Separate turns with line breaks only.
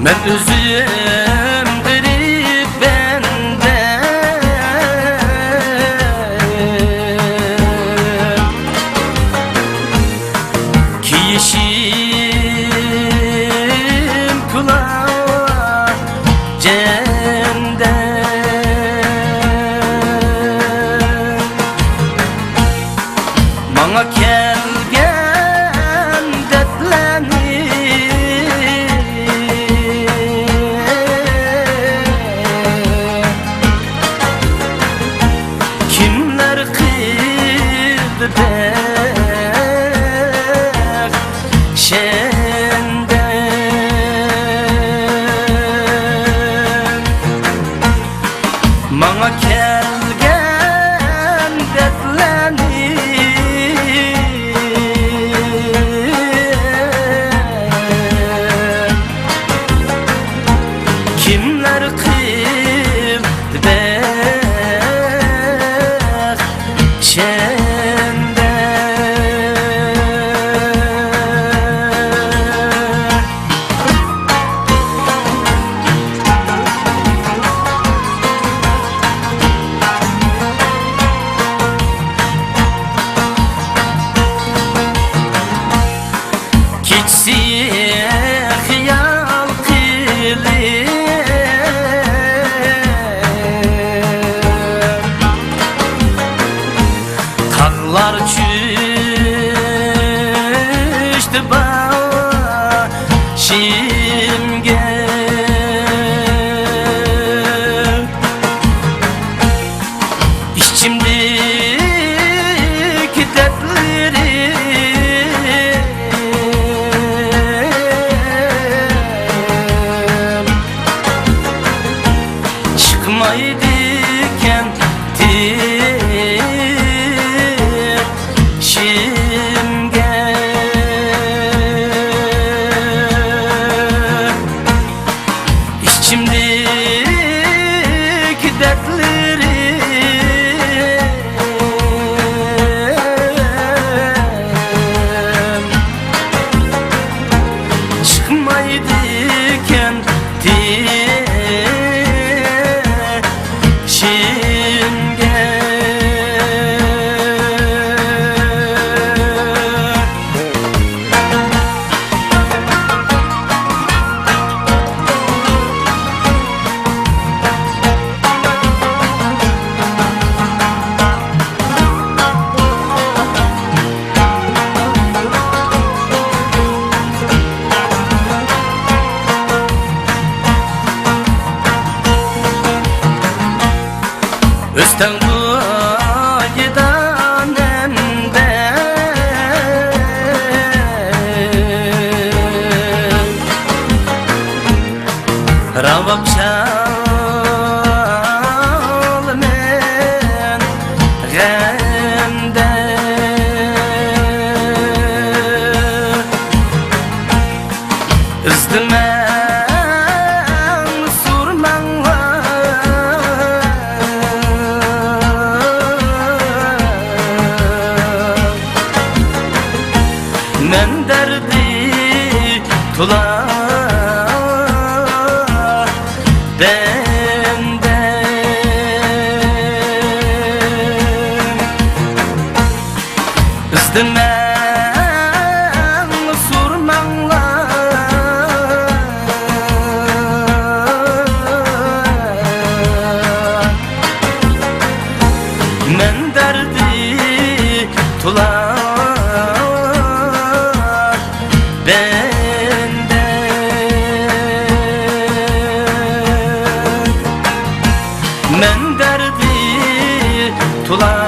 Ben özüm garip bende, ki yeşim kulağa cende. Bana kelgen dertlerini kimler kıydı bek şende. Bana kelgen dertlerini kimler kıydı bek şende. Keçsiye hıyal kılı tağlar çüştü başimge. İçimdeki dertleri çıkmaydıken şimge. İçimdeki dertleri çıkmaydıken şimge. Özten kuyudan emde ravak çal men gemde. Izdımen surmanlar men derdi tular bende. Izdımen surmanlar men derdi tular bende. Men derdi tular